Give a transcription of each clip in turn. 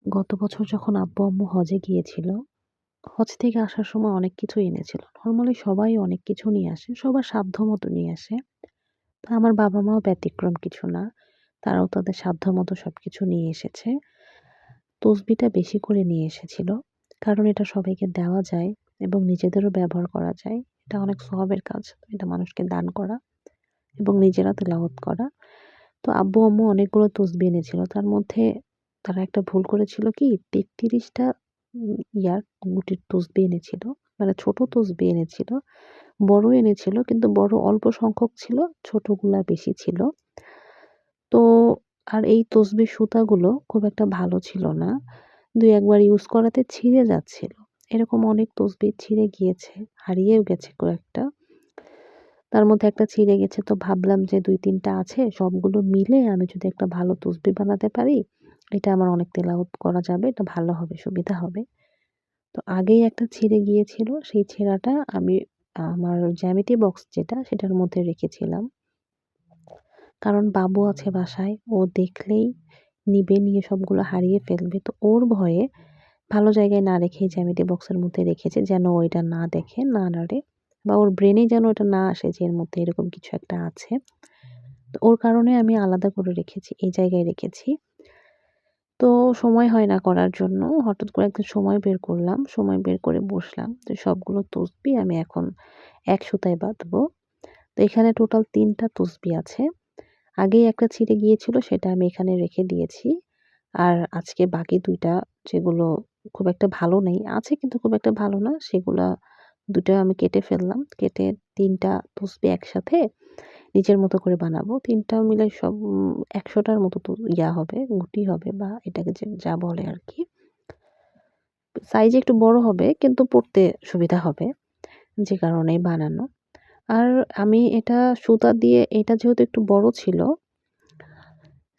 গত বছর যখন আব্বু-আম্মু হজে গিয়েছিল, হজ থেকে আসার সময় অনেক কিছুই এনেছিল। নরমালি সবাই অনেক কিছু নিয়ে আসে। সবার সাধ্যমতো নিয়ে আসে। তো আমার বাবা-মাও ব্যতিক্রম কিছু না। তারাও তাদের সাধ্যমতো সবকিছু নিয়ে এসেছে। তসবিটা বেশি করে নিয়ে এসেছিল। কারণ এটা সবাইকে দেওয়া যায় এবং নিজেদেরও ব্যবহার করা যায়। এটা অনেক সওয়াবের কাজ। এটা মানুষকে দান করা এবং নিজেরা তিলাওয়াত করা। তো আব্বু-আম্মু অনেকগুলো তসবিহ এনেছিল। তার মধ্যে তারা একটা ভুল করেছিল কি ৩৩ টা ইয়ার গুটির তসবিহ এনেছিল। মানে ছোট তসবিহ এনেছিল। বড় এনেছিল কিন্তু বড় অল্প সংখ্যক ছিল, ছোটগুলা বেশি ছিল। তো আর এই তসবির সুতাগুলো খুব একটা ভালো ছিল না। ২-১ বার ইউজ করাতে ছিঁড়ে যাচ্ছিল। এরকম অনেক তসবিহ ছিঁড়ে গিয়েছে, হারিয়েও গেছে কয়েকটা। তার মধ্যে একটা ছিঁড়ে গেছে তো ভাবলাম যে ২-৩ টা আছে সবগুলো মিলে আমি যদি একটা ভালো তসবিহ বানাতে পারি, এটা আমার অনেক তেলাওয়াত করা যাবে। এটা ভালো হবে, সুবিধা হবে। তো আগেই একটা ছিঁড়ে গিয়েছিল। সেই ছেঁড়াটা আমি আমার জ্যামিতি বক্স যেটা সেটার মধ্যে রেখেছিলাম। কারণ বাবু আছে বাসায়। ও দেখলেই নিবে, নিয়ে সবগুলো হারিয়ে ফেলবে। তো ওর ভয়ে ভালো জায়গায় না রেখেই জ্যামিতি বক্সের মধ্যে রেখেছে যেন ও এটা না দেখে, না নাড়ে বা ওর ব্রেনে যেন এটা না আসে যে এর মধ্যে এরকম কিছু একটা আছে। তো ওর কারণে আমি আলাদা করে রেখেছি। এই জায়গায় রেখেছি। তো সময় হয় না করার জন্য হঠাৎ করে একদিন সময় বের করলাম। সময় বের করে বসলাম। তো সবগুলো তসবিহ আমি এখন এক সুতায় বাঁধবো। তো এখানে টোটাল ৩ টা তসবিহ আছে। আগেই একটা ছিঁড়ে গিয়েছিল সেটা আমি এখানে রেখে দিয়েছি। আর আজকে বাকি ২ টা যেগুলো খুব একটা ভালো নেই, আছে কিন্তু খুব একটা ভালো না, সেগুলা ২ টা আমি কেটে ফেললাম। কেটে ৩ টা তসবিহ একসাথে নিজের মতো করে বানাবো। ৩ টা মিলে সব ১০০ টার মতো তো হবে, গুটি হবে বা এটাকে যে যা বলে আরকি। সাইজে একটু বড় হবে কিন্তু পড়তে সুবিধা হবে। যে কারণেই বানানো। আর আমি এটা সুতা দিয়ে এটা যেহেতু একটু বড় ছিল,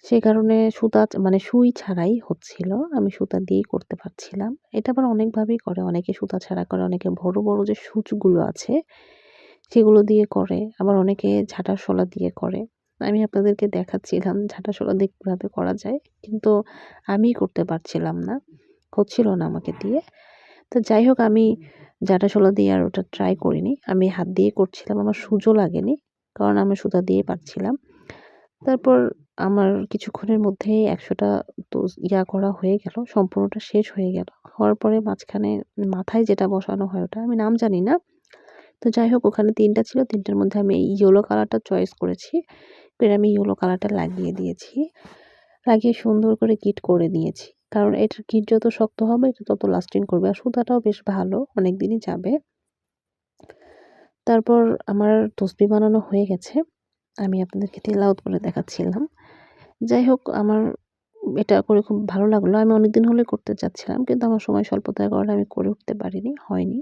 সে কারণে সুতা মানে সুই ছাড়াই হচ্ছিল। আমি সুতা দিয়েই করতে পারছিলাম। এটা আবার অনেকভাবেই করে। অনেকে সুতা ছাড়া করে, অনেকে বড়, বড় যে সূচগুলো আছে সেগুলো দিয়ে করে। আবার অনেকে ঝাঁটার শলা দিয়ে করে। আমি আপনাদেরকে দেখাচ্ছিলাম ঝাঁটার শলা দিয়ে কিভাবে করা যায়। কিন্তু আমি করতে পারছিলাম না। হচ্ছিল না আমাকে দিয়ে। তো যাই হোক আমি ঝাঁটা শলা দিয়ে আর ওটা ট্রাই করিনি। আমি হাত দিয়ে করছিলাম। আমার সুজও লাগেনি। কারণ আমি সুতা দিয়েই পারছিলাম। তারপর আমার কিছুক্ষণের মধ্যেই ১০০ টা তো করা হয়ে গেল। সম্পূর্ণটা শেষ হয়ে গেল। হওয়ার পরে মাঝখানে মাথায় যেটা বসানো হয় ওটা আমি নাম জানি না। তো যাই হোক ওখানে ৩ টা ছিল। ৩ টার মধ্যে আমি এই ইয়েলো কালারটা চয়েস করেছি। করে আমি ইয়েলো কালারটা লাগিয়ে দিয়েছি। লাগিয়ে সুন্দর করে গিঁট করে নিয়েছি। কারণ এটার গিঁট যত শক্ত হবে এটা তত লাস্টিং করবে। আর সুতাটাও বেশ ভালো, অনেকদিনই যাবে। তারপর আমার তসবিহ বানানো হয়ে গেছে। আমি আপনাদেরকে তেলাওয়াত করে দেখাচ্ছিলাম। যাই হোক আমার এটা করে খুব ভালো লাগলো। আমি অনেকদিন হলে করতে চাচ্ছিলাম। কিন্তু আমার সময় স্বল্পতার কারণে আমি করে উঠতে পারিনি, হয়নি।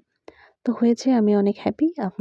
তো হয়েছে আমি অনেক হ্যাপি। আপনার